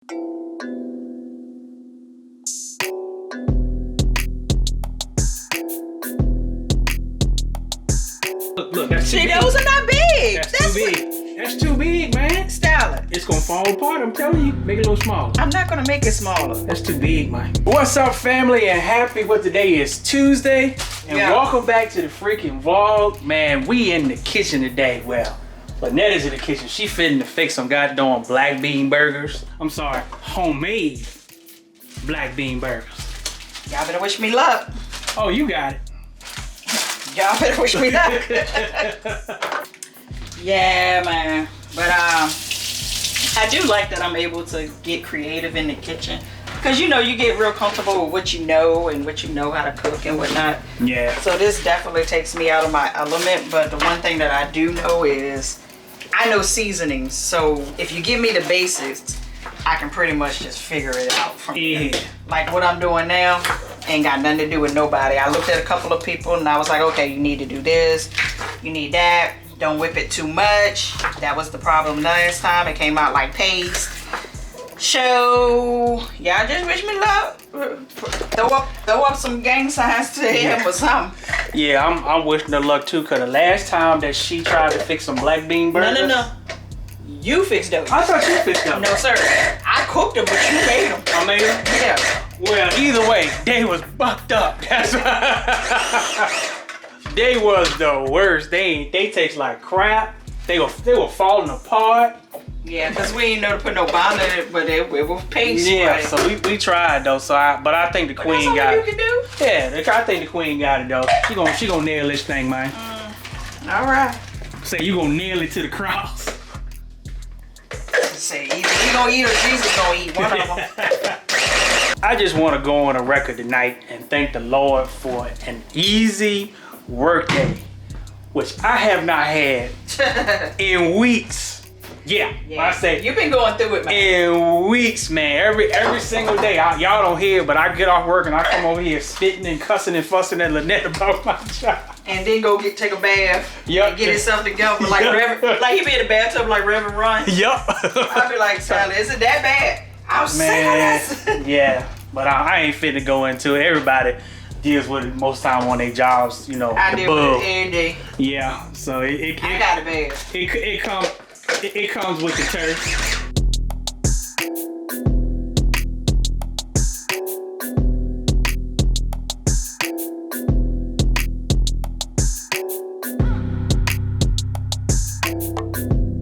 Look, that's too big. Those are not big. That's too big. That's too big, man. Style it. It's gonna fall apart, I'm telling you. Make it a little smaller. I'm not gonna make it smaller. That's too big, man. What's up, family, and happy what today is Tuesday. And welcome back to the freaking vlog. Man, we in the kitchen today. Well, Lynette is in the kitchen. She fitting to fix some goddamn black bean burgers. I'm sorry, homemade black bean burgers. Y'all better wish me luck. Oh, you got it. Y'all better wish me luck. Yeah, man. But I do like that I'm able to get creative in the kitchen. Because you get real comfortable with what you know and what you know how to cook and whatnot. Yeah. So this definitely takes me out of my element. But the one thing that I do know is I know seasonings. So if you give me the basics, I can pretty much just figure it out from there. Like what I'm doing now ain't got nothing to do with nobody. I looked at a couple of people and I was like, okay, you need to do this, you need that. Don't whip it too much. That was the problem last time. It came out like paste. So y'all just wish me luck. Throw up some gang signs to him or something. Yeah, I'm wishing her luck too, cause the last time that she tried to fix some black bean burgers. No. You fixed those. I thought you fixed them. No, sir. I cooked them, but you made them. I made them? Yeah. Well, either way, they was bucked up. That's they was the worst. They taste like crap. They were falling apart. Yeah, cause we ain't know to put no bond in it, but it was paste. Yeah, right? so we tried though. So but I think the queen got it. You can do. Yeah, I think the queen got it though. She gonna nail this thing, man. All right. Say you gonna nail it to the cross. Say either we gonna eat or Jesus gonna eat, one of them. I just want to go on a record tonight and thank the Lord for an easy work day, which I have not had in weeks. Yeah. I say you've been going through it, man. In weeks, man. Every single day. Y'all don't hear, but I get off work and I come over here spitting and cussing and fussing at Lynette about my job. And then go take a bath. Yep. And get himself together like Reverend, like he be in the bathtub like Reverend Run. Yup. I be like, Sally, is it that bad? I'm sick. Yeah, but I ain't fit to go into it. Everybody deals with it most time on their jobs, I deal with it every day. Yeah, so I got a bad. It comes with the turf.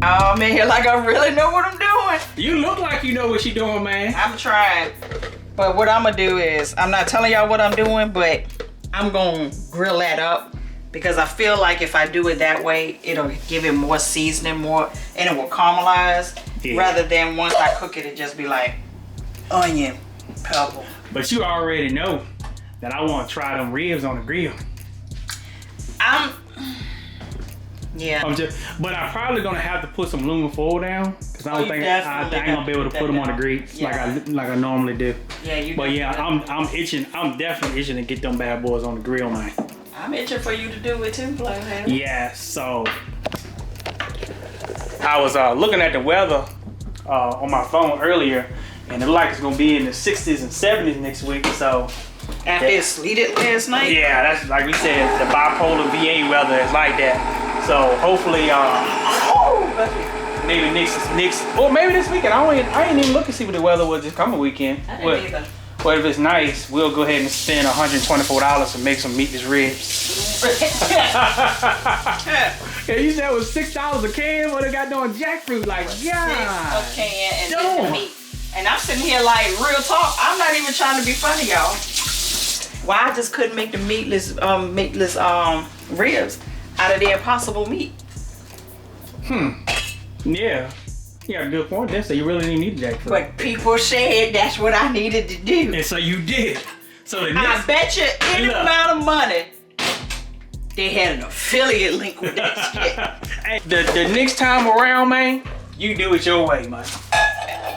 Oh man, like I really know what I'm doing. You look like you know what you're doing, man. I'm trying. But what I'm gonna do is, I'm not telling y'all what I'm doing, but I'm gonna grill that up because I feel like if I do it that way, it'll give it more seasoning, and it will caramelize rather than once I cook it, it just be like onion, pepper. But you already know that I want to try them ribs on the grill. But I'm probably gonna have to put some aluminum foil down because I don't think I ain't gonna be able to put them on the grease like I normally do. Yeah, But yeah, I'm itching. I'm definitely itching to get them bad boys on the grill, man. I'm itching for you to do it too, Blackhead. Yeah. So I was looking at the weather on my phone earlier, and it looked like it's gonna be in the 60s and 70s next week. So. After it sleeted last night? Yeah, that's like we said, the bipolar VA weather is like that. So hopefully, maybe maybe this weekend. I ain't even look to see what the weather was this coming weekend. I didn't either. But if it's nice, we'll go ahead and spend $124 to make some meatless ribs. Yeah, you said it was $6 a can, but it got no jackfruit. Like, yeah. $6 a can and then the meat. And I'm sitting here like, real talk, I'm not even trying to be funny, y'all. Why I just couldn't make the meatless ribs out of the impossible meat. Yeah. You got a good point there, so you really didn't need jackfruit. But people said that's what I needed to do. And so you did. So I bet you any amount of money they had an affiliate link with that shit. Hey, the next time around, man, you do it your way, man.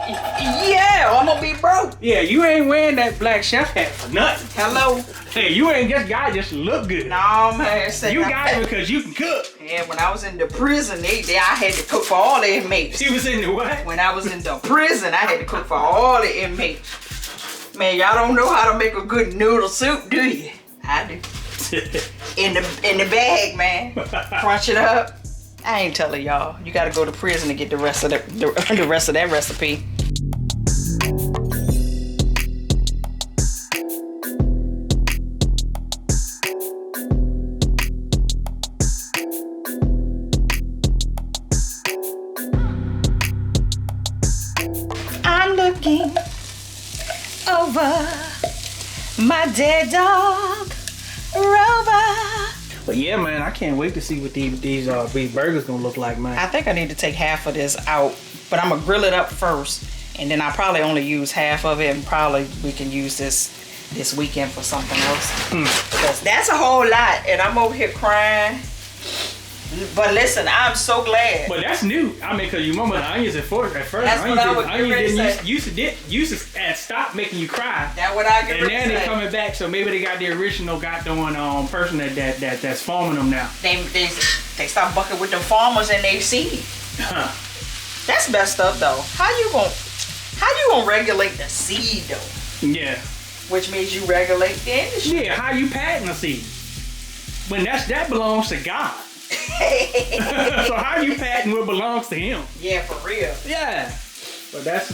Yeah, I'm gonna be broke. Yeah, you ain't wearing that black chef hat for nothing. Hello. Hey, you ain't just got just look good. No, man. You got it because you can cook. Yeah, when I was in the prison, I had to cook for all the inmates. She was in the what? When I was in the prison, I had to cook for all the inmates. Man, y'all don't know how to make a good noodle soup, do you? I do. in the bag, man. Crunch it up. I ain't telling y'all. You gotta go to prison to get the rest of the rest of that recipe. I'm looking over my dead dog, Rover. But yeah, man, I can't wait to see what these burgers gonna look like, man. I think I need to take half of this out, but I'm gonna grill it up first, and then I probably only use half of it, and probably we can use this weekend for something else. Because that's a whole lot, and I'm over here crying. But listen, I'm so glad. But that's new. I mean, cause you remember the onions at first. That's what I was getting ready to say. Used to stop making you cry. That's what I get ready to say. And now they're coming back, so maybe they got the original person that's farming them now. They stop bucking with the farmers and they seed. That's messed up though. How you gonna regulate the seed though? Yeah. Which means you regulate the industry. Yeah. How you patent a seed? When that belongs to God. So how you patent what belongs to him? Yeah, for real. Yeah. But that's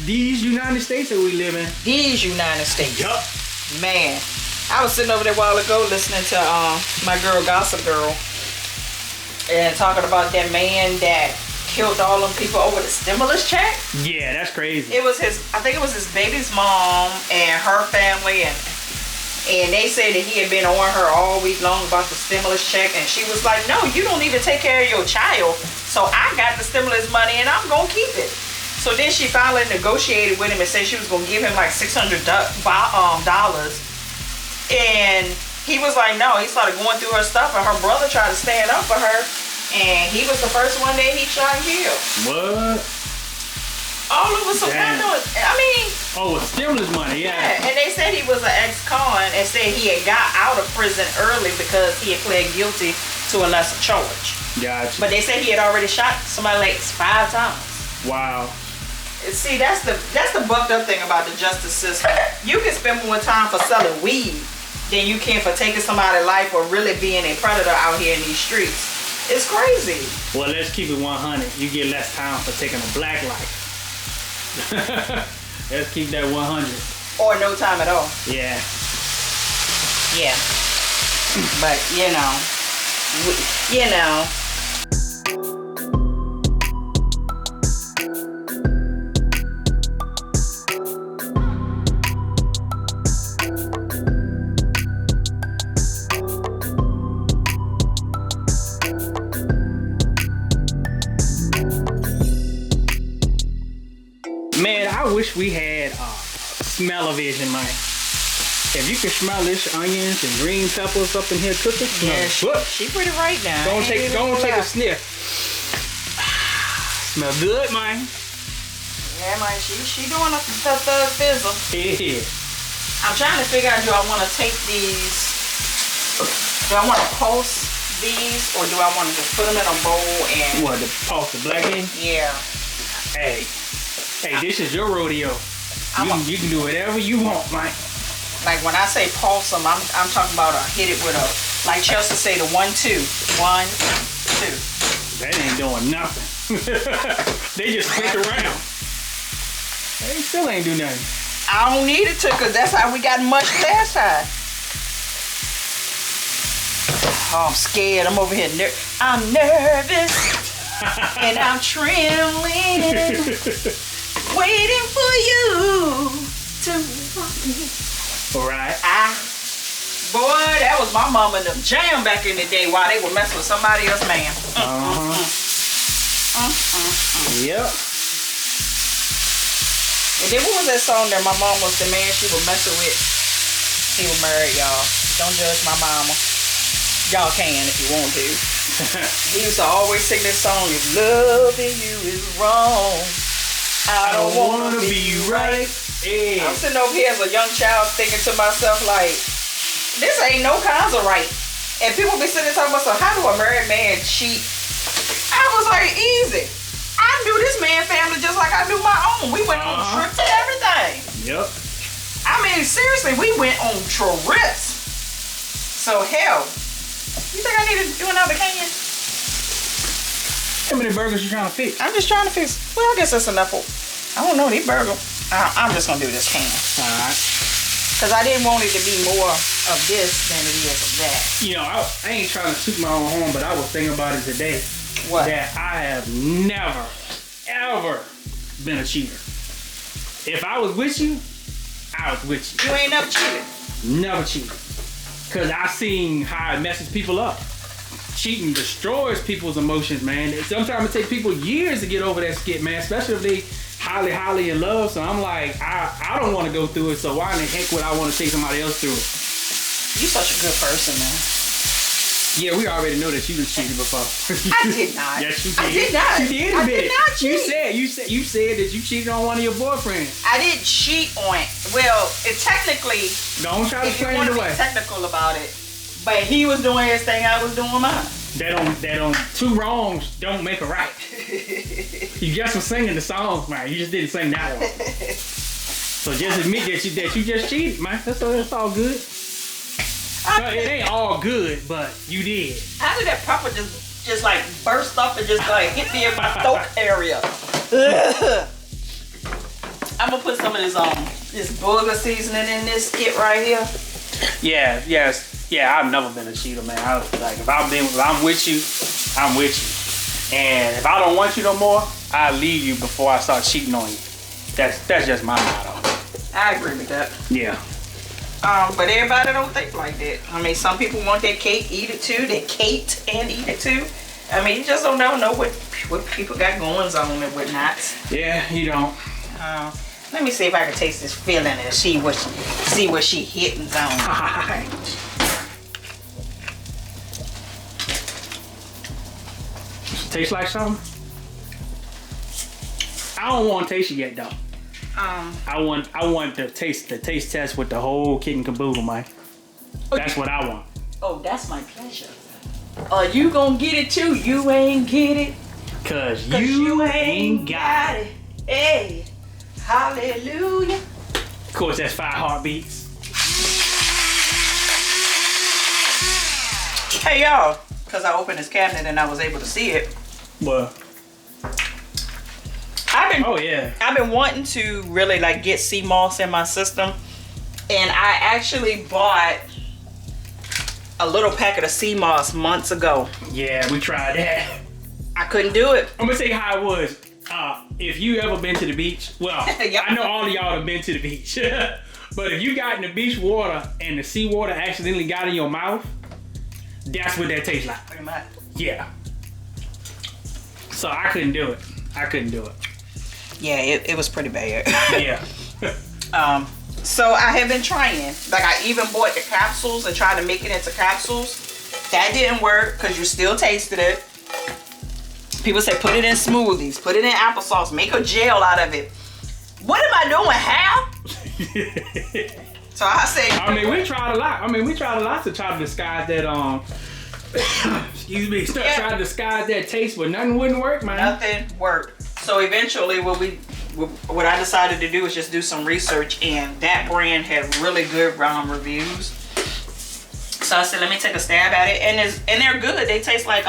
these United States that we live in. These United States. Yup. Man, I was sitting over there a while ago listening to my girl Gossip Girl and talking about that man that killed all them people over the stimulus check. Yeah, that's crazy. I think it was his baby's mom and her family, and they said that he had been on her all week long about the stimulus check, and she was like, no, you don't even take care of your child, so I got the stimulus money and I'm gonna keep it. So then she finally negotiated with him and said she was gonna give him like $600, and he was like, no. He started going through her stuff, and her brother tried to stand up for her, and he was the first one that he shot and killed. What? All over some kind of, Oh, stimulus money, yeah. And they said he was an ex-con and said he had got out of prison early because he had pled guilty to a lesser charge. Gotcha. But they said he had already shot somebody like 5 times. Wow. See, that's the bucked up thing about the justice system. You can spend more time for selling weed than you can for taking somebody's life or really being a predator out here in these streets. It's crazy. Well, let's keep it 100. You get less time for taking a black life. Let's keep that 100. Or no time at all. Yeah. Yeah. But, you know. Man, I wish we had smell-o-vision, man. If you can smell this onions and green peppers up in here cooking, yeah, she pretty right now. Go and take a sniff. Smell good, man. Yeah, man, she doing a thug fizzle. Yeah. I'm trying to figure out, do I want to take these, do I want to pulse these, or do I want to just put them in a bowl and... What, the pulse the black in? Yeah. Hey, this is your rodeo. You can do whatever you want, man. Like when I say pulse them, I'm talking about hit it with a, like Chelsea say, the 1-2. 1-2. That ain't doing nothing. They just click around. They still ain't do nothing. I don't need it to, because that's how we got much last time. Oh, I'm scared. I'm over here. I'm nervous. And I'm trembling. Waiting for you to walk me. All right. Boy, that was my mama and them jam back in the day while they would mess with somebody else, man. Yep. And then what was that song that my mom was the man she was messing with? He was married, y'all. Don't judge my mama. Y'all can if you want to. He used to always sing this song, if loving you is wrong, I don't wanna be right. Yeah. I'm sitting over here as a young child thinking to myself like, this ain't no kinds of right. And people be sitting there talking about, so how do a married man cheat? I was like, easy. I knew this man's family just like I knew my own. We went on trips and everything. Yep. I mean, seriously, we went on trips. So hell, you think I need to do another can? How many burgers you trying to fix? I'm just trying to fix. Well, I guess that's enough. I don't know, these burgers. I'm just gonna do this can. Alright. Cause I didn't want it to be more of this than it is of that. You know, I ain't trying to toot my own horn, but I was thinking about it today. What? That I have never, ever been a cheater. If I was with you, I was with you. You ain't never cheated. Never cheated. Cause I seen how it messes people up. Cheating destroys people's emotions, man. Sometimes it takes people years to get over that skit, man. Especially if they highly in love. So I'm like, I don't want to go through it. So why in the heck would I want to take somebody else through it? You such a good person, man. Yeah, we already know that you was cheated before. I did not. Yes, you did. I did not. You did I did not cheat. You said that you cheated on one of your boyfriends. I didn't cheat on it. Well, it technically. Don't try to if you explain want it to away. be technical about it, but he was doing his thing, I was doing mine. That don't. Two wrongs don't make a right. You just was singing the songs, man. You just didn't sing that one. So just admit that you just cheated, man. That's all good. No, it ain't all good, but you did. How did that pepper just like burst up and just like hit me in my throat area? I'm gonna put some of this burger seasoning in this skit right here. Yeah, I've never been a cheater, man. I was like, if I'm with you, I'm with you. And if I don't want you no more, I'll leave you before I start cheating on you. That's just my motto. I agree with that. Yeah. But everybody don't think like that. I mean, some people want their cake, eat it too. They cake and eat it too. I mean, you just don't know what people got goings on and whatnot. Yeah, you don't. Let me see if I can taste this filling and see what she hitting on. Tastes like something? I don't want to taste it yet, though. I want the taste test with the whole kit and caboodle, man. That's what I want. Oh, that's my pleasure. You gonna get it too? You ain't get it. Cause you ain't got it. Hey, hallelujah. Of course, that's 5 heartbeats. Hey y'all, cause I opened this cabinet and I was able to see it. Well. I've been wanting to really like get sea moss in my system, and I actually bought a little packet of sea moss months ago. Yeah, we tried that. I couldn't do it. I'm gonna tell you how it was. If you ever been to the beach, well, Yep. I know all of y'all have been to the beach, but if you got in the beach water and the sea water accidentally got in your mouth, that's what that tastes like. Pretty much. Yeah. So I couldn't do it. Yeah, it was pretty bad. Yeah. So I have been trying. Like I even bought the capsules and tried to make it into capsules. That didn't work because you still tasted it. People say put it in smoothies, put it in applesauce, make a gel out of it. What am I doing? How? So I say. We tried a lot. To try to disguise that excuse me. Try to disguise that taste, but nothing wouldn't work, man. Nothing worked. So eventually, what I decided to do is just do some research, and that brand had really good reviews. So I said, let me take a stab at it, and they're good. They taste like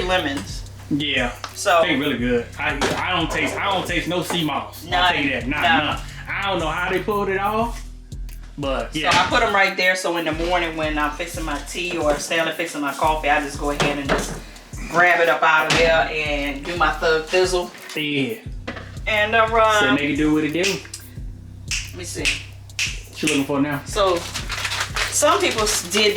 lemons. Yeah. So they really good. I don't taste no sea moss. I'll tell you that. None. I don't know how they pulled it off, but yeah. So I put them right there. So in the morning when I'm fixing my tea or Stanley fixing my coffee, I just go ahead and just grab it up out of there and do my thug fizzle. Yeah. And so make it do what it do. Let me see. What you looking for now? So some people did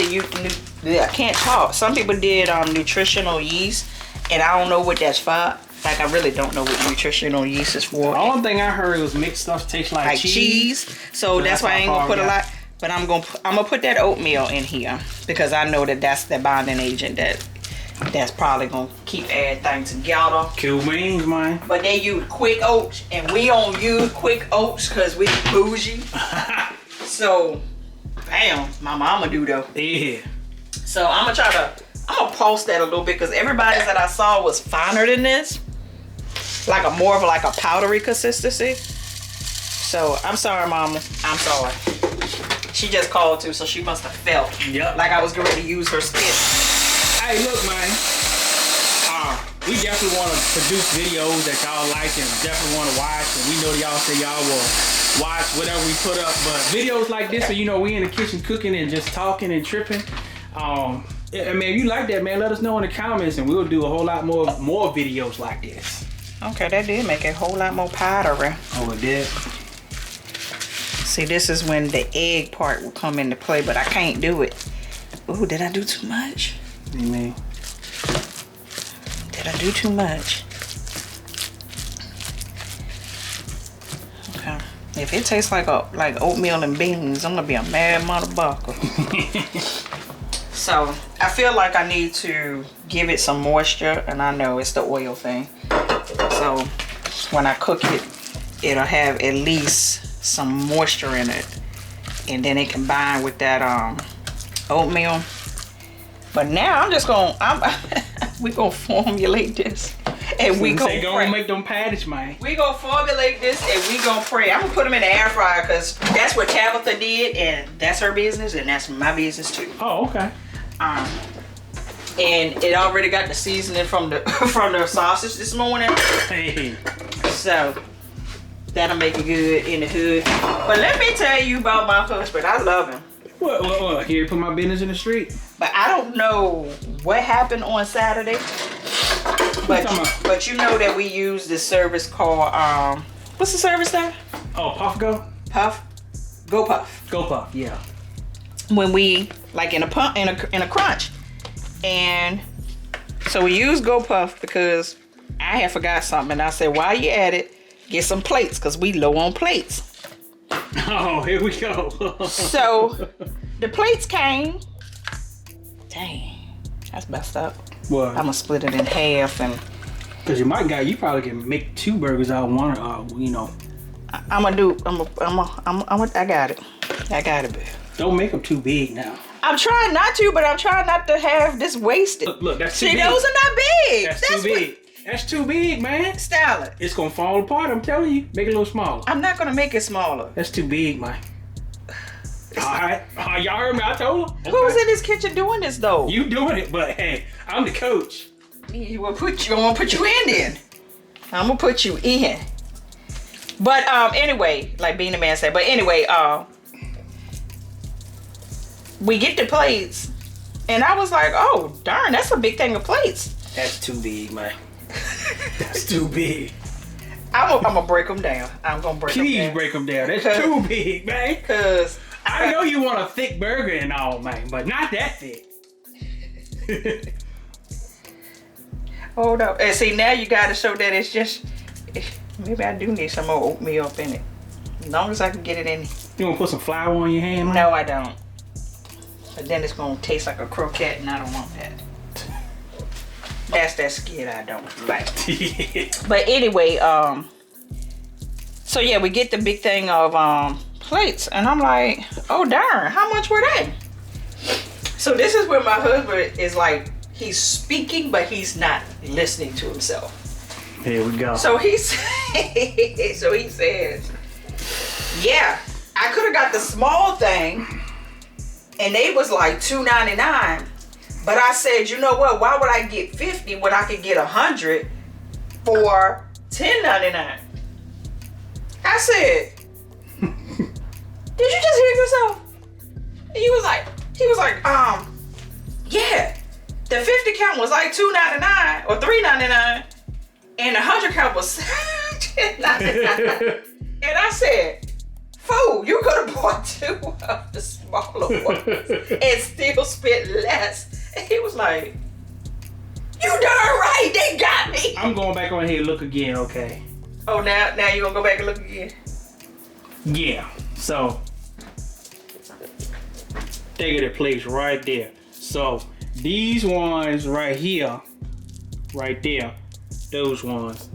I can't talk. Some people did nutritional yeast, and I don't know what that's for. Like I really don't know what nutritional yeast is for. The only thing I heard was mixed stuff tastes like cheese. So that's why I ain't gonna put a lot. But I'm gonna put that oatmeal in here because I know that's the bonding agent that That's probably gonna keep everything together. Cool beans, man. But they use quick oats, and we don't use quick oats because we bougie. So, damn, my mama do though. Yeah. So I'm gonna pulse that a little bit because everybody's that I saw was finer than this, like a more of like a powdery consistency. So I'm sorry, mama. I'm sorry. She just called too, so she must have felt like I was going to use her spit. Hey, look, man. We definitely want to produce videos that y'all like and definitely want to watch. And we know y'all say y'all will watch whatever we put up. But videos like this, so you know, we in the kitchen cooking and just talking and tripping. I mean, if you like that, man, let us know in the comments and we'll do a whole lot more videos like this. Okay, that did make a whole lot more powdery. Oh, it did? See, this is when the egg part will come into play, but I can't do it. Ooh, did I do too much? What do you mean? Did I do too much? Okay. If it tastes like oatmeal and beans, I'm gonna be a mad motherfucker. So I feel like I need to give it some moisture, and I know it's the oil thing. So when I cook it, it'll have at least some moisture in it, and then it can bind with that oatmeal. But now I'm just gonna we gonna formulate this, and we gonna make them patties, man. We gonna formulate this, and we gonna pray. I'm gonna put them in the air fryer because that's what Tabitha did, and that's her business, and that's my business too. Oh, okay. And it already got the seasoning from the from the sausage this morning. Hey. So that'll make it good in the hood. But let me tell you about my husband. I love him. What? Here, put my business in the street. But I don't know what happened on Saturday. But you know that we use this service called what's the service there? Oh, Puff Go? Puff? Go Puff. Go Puff, yeah. When we like in a crunch. And so we use Go Puff because I had forgot something, and I said, while you at it, get some plates because we low on plates. Oh, here we go. So the plates came. Dang, that's messed up. What? I'm gonna split it in half, and because you probably can make 2 burgers out of one, you know. I got it. I got it, babe. Don't make them too big now. I'm trying not to, but I'm trying not to have this wasted. Look, that's too big. big. See, those are not big. That's too big. That's too big, man. Style it. It's gonna fall apart, I'm telling you. Make it a little smaller. I'm not gonna make it smaller. That's too big, man. Alright. Y'all heard me, I told her. Okay. Who's in this kitchen doing this though? You doing it, but hey, I'm the coach. I'm gonna put you in then. I'm gonna put you in. But anyway, like Beanie Man said, but anyway, we get the plates, and I was like, oh darn, that's a big thing of plates. That's too big, man. That's too big. I'm gonna break them down. I'm gonna break them down. Please break them down. That's too big, man. Cause I know you want a thick burger and all, man, but not that thick. Hold up. And see, now you gotta show that it's just, maybe I do need some more oatmeal up in it. As long as I can get it in. You wanna put some flour on your hand, man? No, I don't. But then it's gonna taste like a croquette, and I don't want that. That's that skid I don't like. But anyway, so yeah, we get the big thing of plates, and I'm like, oh darn, how much were they? So this is where my husband is like, he's speaking, but he's not listening to himself. Here we go. So he says, yeah, I could have got the small thing, and they was like $2.99. But I said, you know what? Why would I get 50 when I could get 100 for $10.99? I said, did you just hear yourself? And he was like, yeah. The 50 count was like $2.99 or $3.99, and the 100 count was $10.99. And I said, fool, you could have bought 2 of the smaller ones and still spent less. And he was like, you darn right, they got me. I'm going back on here and look again, okay? Oh, now you gonna go back and look again? Yeah, so they get a place right there. So These ones right here, right there, those ones,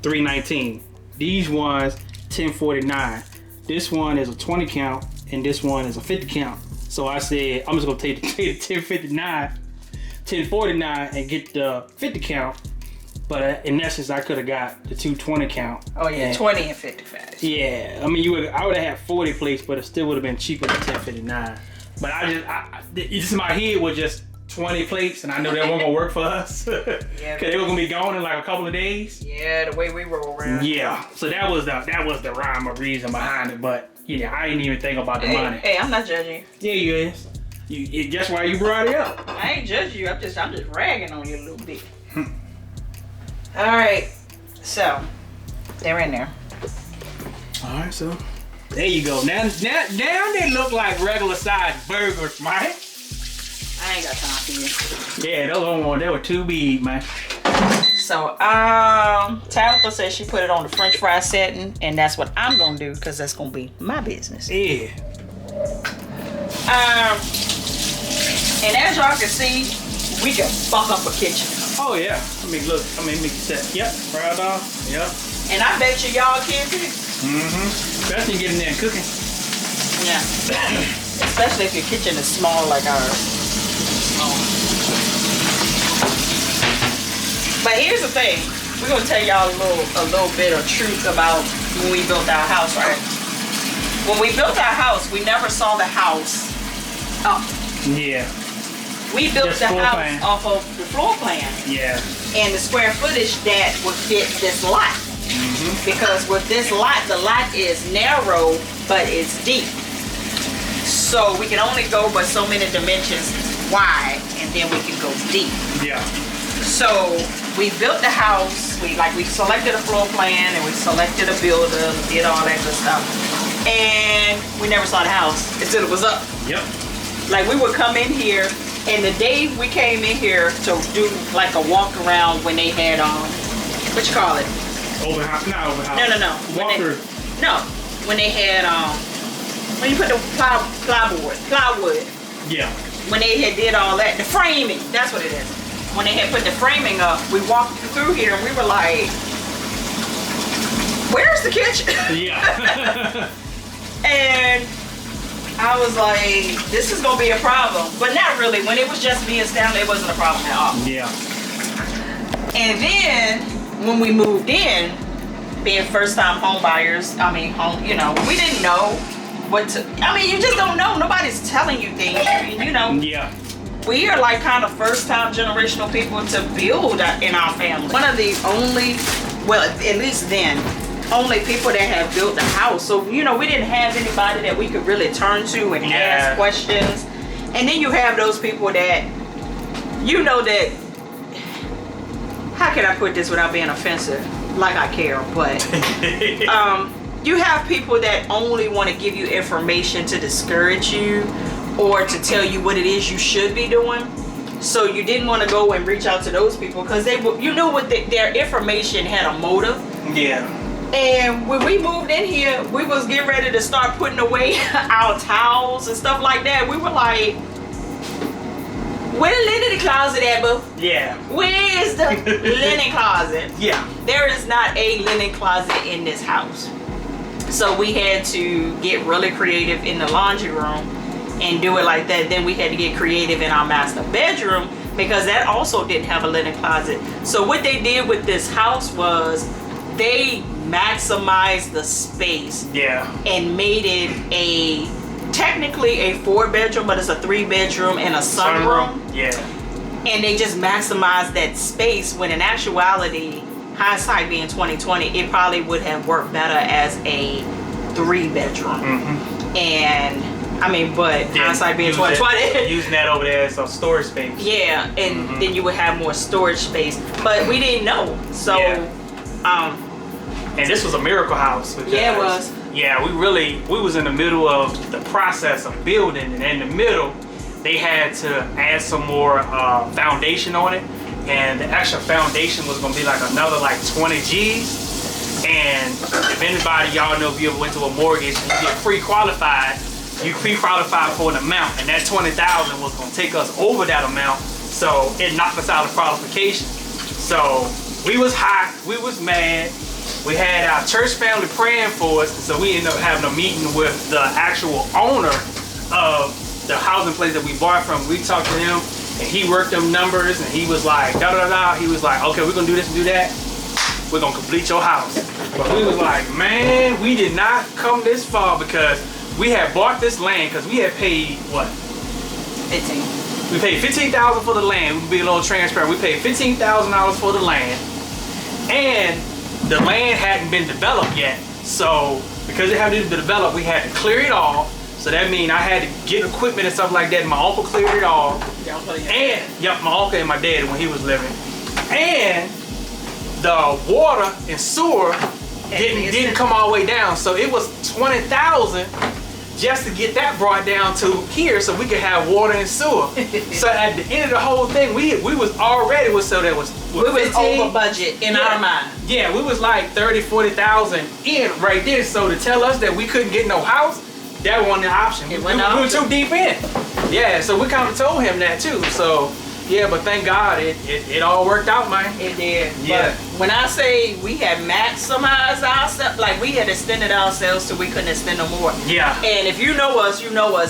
$3.19. These ones, $10.49. This one is a 20 count, and this one is a 50 count. So I said, I'm just gonna take the $10.49, and get the 50 count. But in essence, I could have got the 220 count. Oh yeah, 20 and 55. Yeah, I mean, I would have had 40 plates, but it still would have been cheaper than $10.59. But just my head was just 20 plates, and I knew that wasn't gonna work for us. Yeah, Cause they were gonna be gone in like a couple of days. Yeah, the way we roll around. Yeah, so that was the rhyme or reason behind it. But yeah, I didn't even think about the money. Hey, I'm not judging you. Yeah, you is. That's why you brought it up. I ain't judging you. I'm just ragging on you a little bit. All right, so they're in there. All right, so there you go. Now they look like regular sized burgers, man. I ain't got time for you. Yeah, those ones, they were too big, man. So, Tabitha says she put it on the French fry setting, and that's what I'm gonna do because that's gonna be my business. Yeah. And as y'all can see, we can fuck up a kitchen. Oh yeah. Make it set. Yep. Right on. Yep. And I bet y'all can too. Especially getting there and cooking. Yeah. Especially if your kitchen is small like ours. But here's the thing. We're gonna tell y'all a little bit of truth about when we built our house, right? When we built our house, we never saw the house up. Yeah. We built Just the floor house plan. off of the floor plan. Yeah. And the square footage that would fit this lot. Because with this lot, the lot is narrow, but it's deep. So we can only go but so many dimensions wide, and then we can go deep. Yeah. So we built the house, we selected a floor plan, and we selected a builder, did all that good stuff. And we never saw the house until it was up. Yep. Like we would come in here, and the day we came in here to do like a walk around when they had what you call it? Open house, not open house. No. Walker. When they had when you put the plywood. Yeah. When they had did all that, the framing, that's what it is. When they had put the framing up, we walked through here and we were like, where's the kitchen? Yeah. And I was like, this is gonna be a problem. But not really. When it was just me and Stanley, it wasn't a problem at all. Yeah. And then when we moved in, being first time home buyers, we didn't know you just don't know. Nobody's telling you things, Yeah. We are like kind of first time generational people to build in our family. One of the only, well, at least then, only people that have built a house. So, we didn't have anybody that we could really turn to and ask questions. And then you have those people that, that, how can I put this without being offensive? Like I care, but you have people that only want to give you information to discourage you or to tell you what it is you should be doing. So you didn't want to go and reach out to those people because their information had a motive. Yeah. And when we moved in here, we was getting ready to start putting away our towels and stuff like that. We were like, where the linen closet at, boo? Yeah. Where is the linen closet? Yeah. There is not a linen closet in this house. So we had to get really creative in the laundry room and do it like that. Then we had to get creative in our master bedroom because that also didn't have a linen closet. So what they did with this house was they maximized the space. Yeah. And made it technically a 4-bedroom, but it's a 3-bedroom and a sunroom. Yeah. And they just maximized that space when in actuality, hindsight being 2020, it probably would have worked better as a 3-bedroom. And but hindsight being 2020. Using that over there as a storage space. Yeah, and then you would have more storage space. But we didn't know. So and this was a miracle house. Yeah, it was. Yeah, we was in the middle of the process of building, and in the middle, they had to add some more foundation on it, and the actual foundation was gonna be like another 20 G's. And if anybody y'all know, if you ever went to a mortgage and you get pre-qualified, you pre-qualified for an amount, and that 20,000 was gonna take us over that amount, so it knocked us out of qualification. So we was hot, we was mad. We had our church family praying for us, so we ended up having a meeting with the actual owner of the housing place that we bought from. We talked to him, and he worked them numbers, and he was like, da da da. He was like, okay, we're gonna do this and do that. We're gonna complete your house. But we was like, man, we did not come this far because we had bought this land because we had paid what? 15. We paid $15,000 for the land. We'll be a little transparent. We paid $15,000 for the land, and the land hadn't been developed yet. So because it hadn't been developed, we had to clear it all. So that means I had to get equipment and stuff like that. My uncle cleared it all. And yep, my uncle and my dad when he was living. And the water and sewer didn't come all the way down. So it was 20,000 just to get that brought down to here so we could have water and sewer. So at the end of the whole thing, we was already we was over budget in our mind. Yeah, we was like 30,000-40,000 in right there. So to tell us that we couldn't get no house, that wasn't an option. We were too deep in. Yeah, so we kind of told him that too. So yeah, but thank God it all worked out, man. It did. Yeah. But when I say we had maximized ourselves, like we had extended ourselves till we couldn't extend no more. Yeah. And if you know us,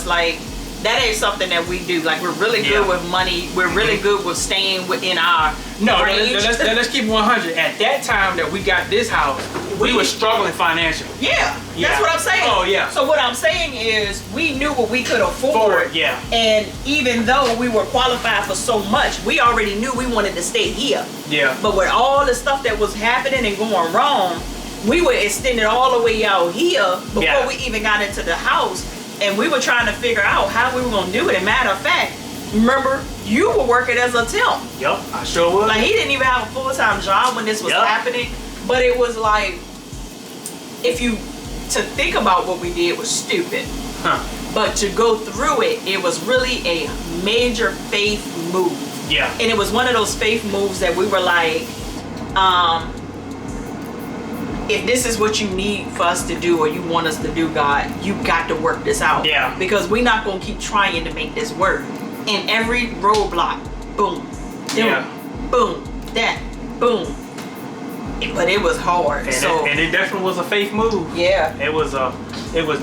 like that ain't something that we do. Like we're really good with money. We're really good with staying within our range. Let's keep 100. At that time that we got this house, we were struggling financially. Yeah, that's what I'm saying. Oh yeah. So what I'm saying is we knew what we could afford. Yeah. And even though we were qualified for so much, we already knew we wanted to stay here. Yeah. But with all the stuff that was happening and going wrong, we were extended all the way out here before we even got into the house. And we were trying to figure out how we were going to do it. And matter of fact, remember, you were working as a temp. Yep, I sure was. Like, he didn't even have a full-time job when this was happening. But it was like, to think about what we did was stupid. Huh. But to go through it, it was really a major faith move. Yeah. And it was one of those faith moves that we were like, if this is what you need for us to do or you want us to do, God, you got to work this out. Yeah. Because we're not going to keep trying to make this work. And every roadblock, boom, boom, that, boom. But it was hard. And it definitely was a faith move. Yeah. It was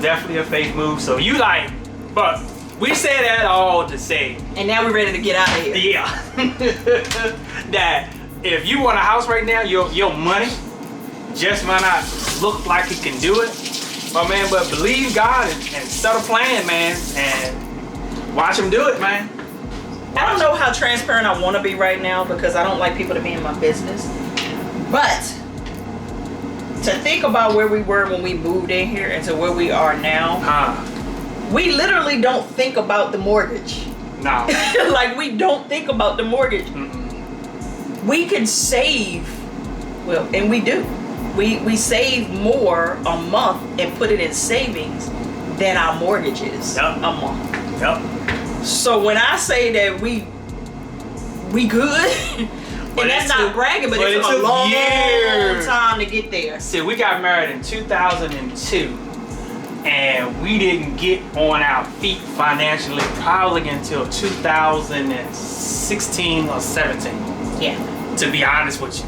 definitely a faith move. So you but we say that all to say. And now we're ready to get out of here. Yeah. That if you want a house right now, your money just might not look like it can do it. But man, believe God and set a plan, man, and watch him do it, man. I don't know how transparent I want to be right now because I don't like people to be in my business. But to think about where we were when we moved in here and to where we are now, we literally don't think about the mortgage. No. Like we don't think about the mortgage. We can save, well, and we do. We save more a month and put it in savings than our mortgages a month. Yep. So when I say that we good, and that's not bragging, but it took a long time to get there. See, we got married in 2002, and we didn't get on our feet financially probably until 2016 or 17. Yeah. To be honest with you,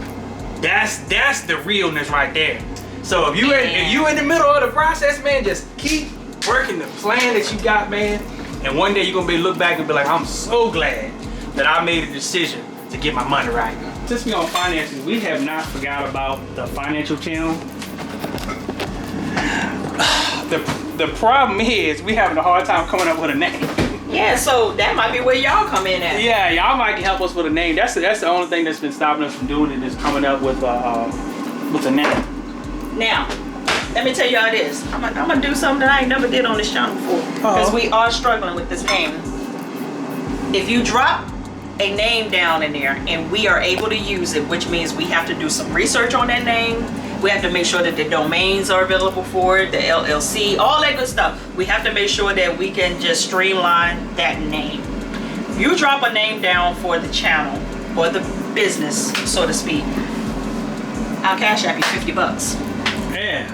that's the realness right there. So if you in the middle of the process, man, just keep working the plan that you got, man. And one day you're gonna look back and be like, I'm so glad that I made a decision to get my money right. Since we're on finances, we have not forgot about the financial channel. The problem is we having a hard time coming up with a name. Yeah, so that might be where y'all come in at. Yeah, y'all might help us with a name. That's the only thing that's been stopping us from doing it is coming up with a name. Now, let me tell y'all this. I'm gonna do something that I ain't never did on this channel before. Because we are struggling with this name. If you drop a name down in there and we are able to use it, which means we have to do some research on that name. We have to make sure that the domains are available for it, the LLC, all that good stuff. We have to make sure that we can just streamline that name. If you drop a name down for the channel or the business, so to speak, I'll cash app you $50. Yeah,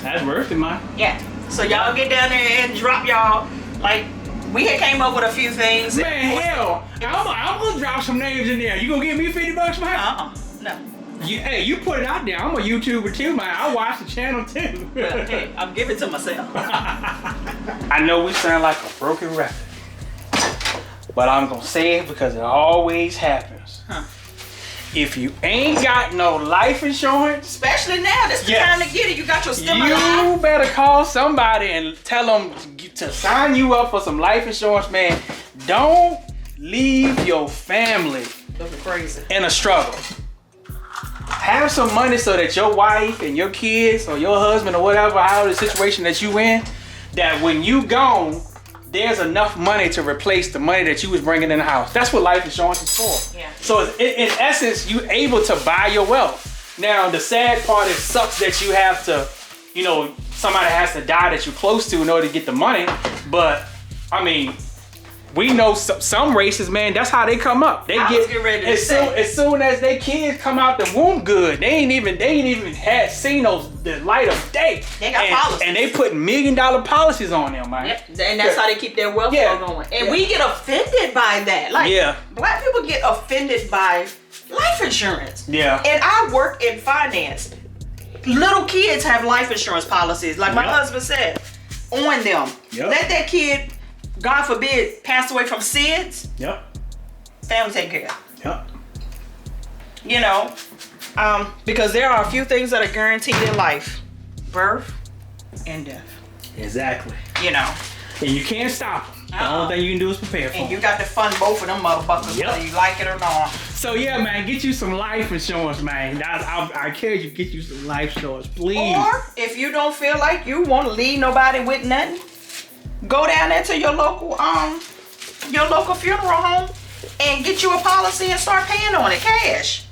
that's worth it, man. Yeah. So y'all get down there and drop y'all. Like, we had came up with a few things. Man, hell, I'm gonna drop some names in there. You gonna give me $50, man? No. You put it out there. I'm a YouTuber too, man. I watch the channel too. Well, hey, I'm giving it to myself. I know we sound like a broken record, but I'm gonna say it because it always happens. Huh. If you ain't got no life insurance, especially now, this is the time to get it. You got your stimuli. You better call somebody and tell them to sign you up for some life insurance, man. Don't leave your family crazy in a struggle. Have some money so that your wife and your kids or your husband or whatever, however the situation that you in, that when you gone, there's enough money to replace the money that you was bringing in the house. That's what life insurance is for. Yeah. So in essence, you able to buy your wealth. Now, the sad part, it sucks that you have to, somebody has to die that you're close to in order to get the money. But, I mean, we know some races, man, that's how they come up. They get ready to as soon as their kids come out the womb good, they ain't even had seen the light of day. They got policies. And they put $1 million policies on them, man. Yep. And that's how they keep their wealth going. And we get offended by that. Like, black people get offended by life insurance. Yeah. And I work in finance. Little kids have life insurance policies, like my husband said, on them. Yep. Let that kid, God forbid, pass away from SIDS. Yep. Family take care. Yep. Because there are a few things that are guaranteed in life: birth and death. Exactly. And you can't stop them. The only thing you can do is prepare for them. And you got to fund both of them motherfuckers, whether you like it or not. So yeah, man, get you some life insurance, man. I encourage you to get you some life insurance, please. Or if you don't feel like you want to leave nobody with nothing, go down there to your local funeral home and get you a policy and start paying on it cash.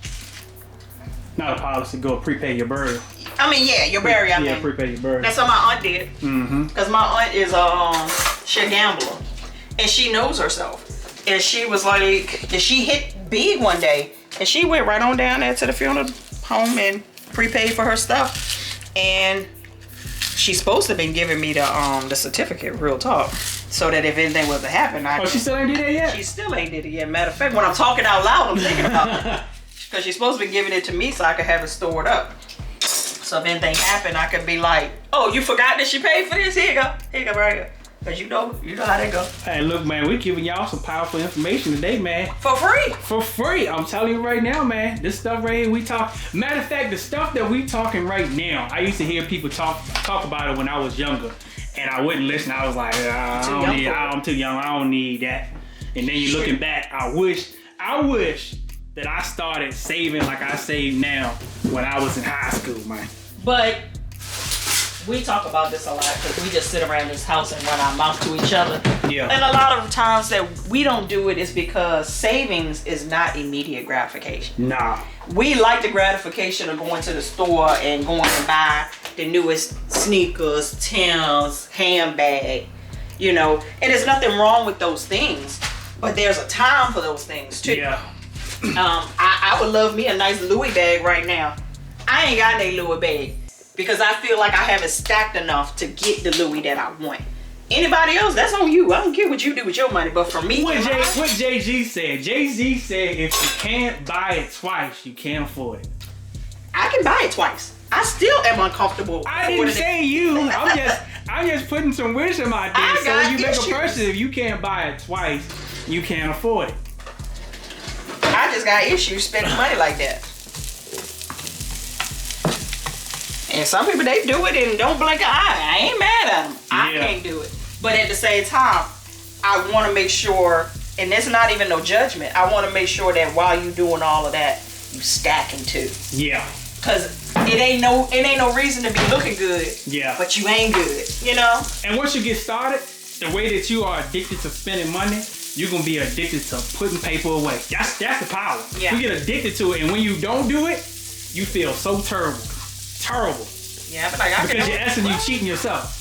Not a policy, go prepay your burial. I mean, your burial. Yeah, prepay your burial. That's what my aunt did. Mm-hmm. Because my aunt is she a gambler, and she knows herself. And she was like, and she hit big one day, and she went right on down there to the funeral home and prepaid for her stuff. And she's supposed to have been giving me the certificate, real talk, so that if anything was to happen, she still ain't did that yet? She still ain't did it yet. Matter of fact, when I'm talking out loud, I'm thinking about it. Because she's supposed to be giving it to me so I could have it stored up. So if anything happened, I could be like, oh, you forgot that she paid for this? Here you go. Here you go, right here. Because you know how they go. Hey, look, man, we're giving y'all some powerful information today, man. For free. For free. I'm telling you right now, man. This stuff right here we talk. Matter of fact, the stuff that we talking right now, I used to hear people talk about it when I was younger. And I wouldn't listen. I was like, I'm too young. I don't need that. And then you're looking back, I wish that I started saving like I save now when I was in high school, man. But we talk about this a lot because we just sit around this house and run our mouth to each other. Yeah. And a lot of times that we don't do it is because savings is not immediate gratification. Nah. We like the gratification of going to the store and going to buy the newest sneakers, Timbs, handbag, and there's nothing wrong with those things, but there's a time for those things too. Yeah. I would love me a nice Louis bag right now. I ain't got no Louis bag because I feel like I haven't stacked enough to get the Louis that I want. Anybody else, that's on you. I don't care what you do with your money, but for me, what Jay-Z said. Jay-Z said if you can't buy it twice, you can't afford it. I can buy it twice. I still am uncomfortable. I didn't say you. I'm just putting some wisdom out there. So you make a person, if you can't buy it twice, you can't afford it. I just got issues spending money like that. And some people, they do it and don't blink an eye. I ain't mad at them. I can't do it. But at the same time, I want to make sure, and there's not even no judgment, I want to make sure that while you doing all of that, you stacking too. Yeah. Cause it ain't no reason to be looking good. Yeah. But you ain't good, And once you get started, the way that you are addicted to spending money, you're gonna be addicted to putting paper away. That's the power. Yeah. You get addicted to it, and when you don't do it, you feel so terrible. Yeah, but like because you're essence, you cheating yourself.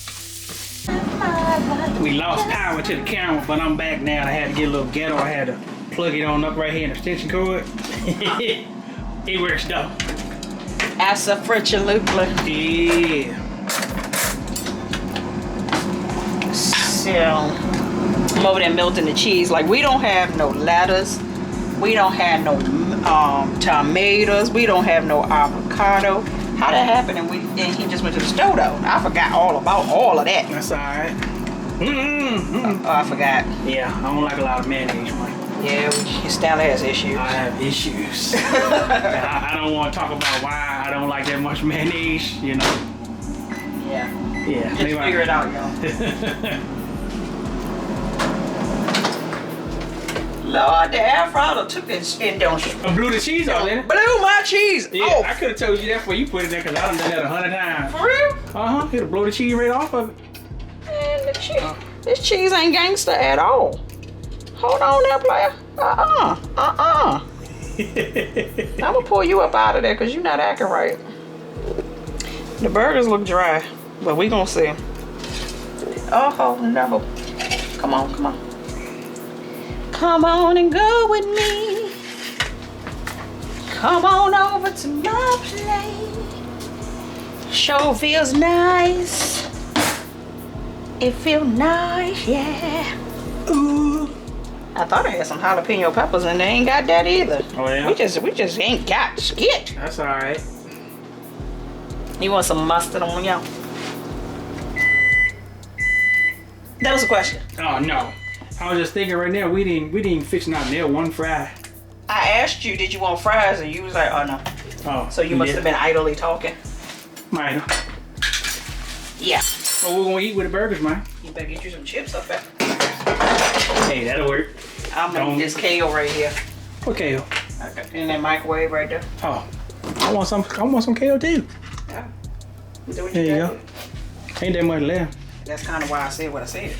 We lost power to the camera, but I'm back now. I had to get a little ghetto. I had to plug it on up right here in the extension cord. It works though. Absolutely. Yeah. I'm over there melting the cheese. Like, we don't have no lettuce. We don't have no tomatoes. We don't have no avocado. How that happened? And he just went to the stove though. I forgot all about all of that. That's all right. Oh, I forgot. Yeah, I don't like a lot of mayonnaise, man. Yeah, Stanley has issues. I have issues. I don't want to talk about why I don't like that much mayonnaise, you know. Yeah. Yeah. Just figure it out, y'all. Lord, the air fryer took it and don't blew the cheese out there. Blew my cheese. Yeah, off. I could have told you that before you put it there because I done that 100 times. For real? It'll blow the cheese right off of it. Man, this cheese ain't gangster at all. Hold on there, player. I'm gonna pull you up out of there because you're not acting right. The burgers look dry, but we gonna see. Oh no. Come on, come on. Come on and go with me. Come on over to my place. Sure feels nice. It feels nice, yeah. Ooh. I thought I had some jalapeno peppers and they ain't got that either. Oh yeah? We just ain't got skit. That's all right. You want some mustard on y'all? That was a question. Oh no. I was just thinking right now, we didn't fix not nail one fry. I asked you, did you want fries? And you was like, oh no. Oh. So you must have been idly talking. Might. Yeah. So we're gonna eat with the burgers, man. You better get you some chips up there. Hey, that'll work. I'm gonna eat this kale right here. What kale? Okay. In that microwave right there. Oh. I want some kale too. Yeah. Do what There you gotta go. Ain't that much left. That's kind of why I said what I said.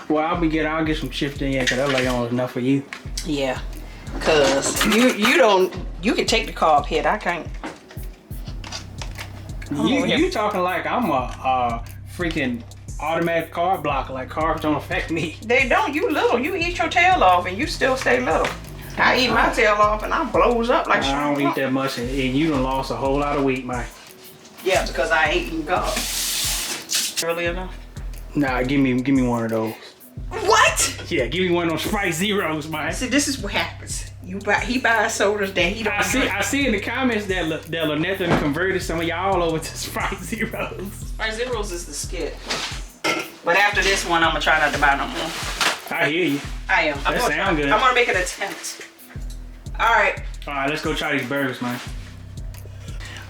Well, I'll get some chips in here because that like almost enough for you. Yeah. Cause you can take the carb hit. I can't. You talking like I'm a freaking automatic carb blocker, like carbs don't affect me. They don't. You little. You eat your tail off and you still stay little. I eat my tail off and I blows up like I don't eat that much and you done lost a whole lot of weight, Mike. Yeah, because I ain't eating carbs. Early enough? Nah, give me one of those. What? Yeah, give me one of those Sprite Zeros, Mike. See, this is what happens. He buys sodas that he don't drink. I see in the comments that Lynette done converted some of y'all over to Sprite Zeros. Sprite Zeros is the skit. But after this one, I'm gonna try not to buy no more. I hear you. I am. That sound good. I'm gonna make an attempt. All right. All right, let's go try these burgers, man.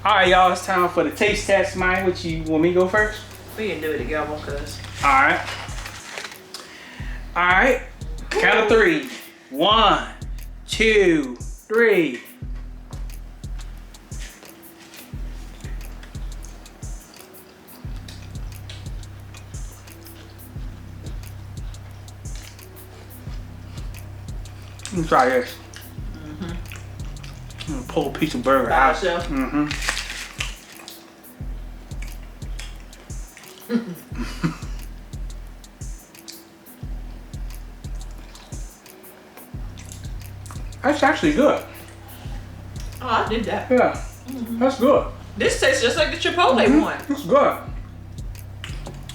All right, y'all, it's time for the taste test, man. What you want me to go first? We can do it together, cuz. All right. All right. Count of 3. 1, 2, 3. Let me try this. I'm gonna pull a piece of burger By out. yourself? That's actually good. Oh, I did that. Yeah, that's good. This tastes just like the Chipotle one. It's good.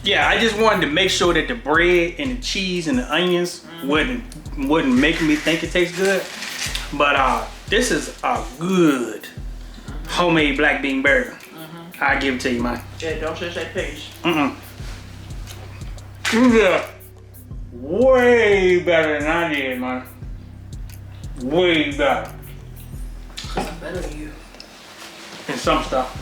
Yeah, I just wanted to make sure that the bread and the cheese and the onions wouldn't make me think it tastes good. But this is a good homemade black bean burger. I'll give it to you, man. Yeah, don't just say taste. Yeah, way better than I did, man. Way better. I'm better than you. And some stuff.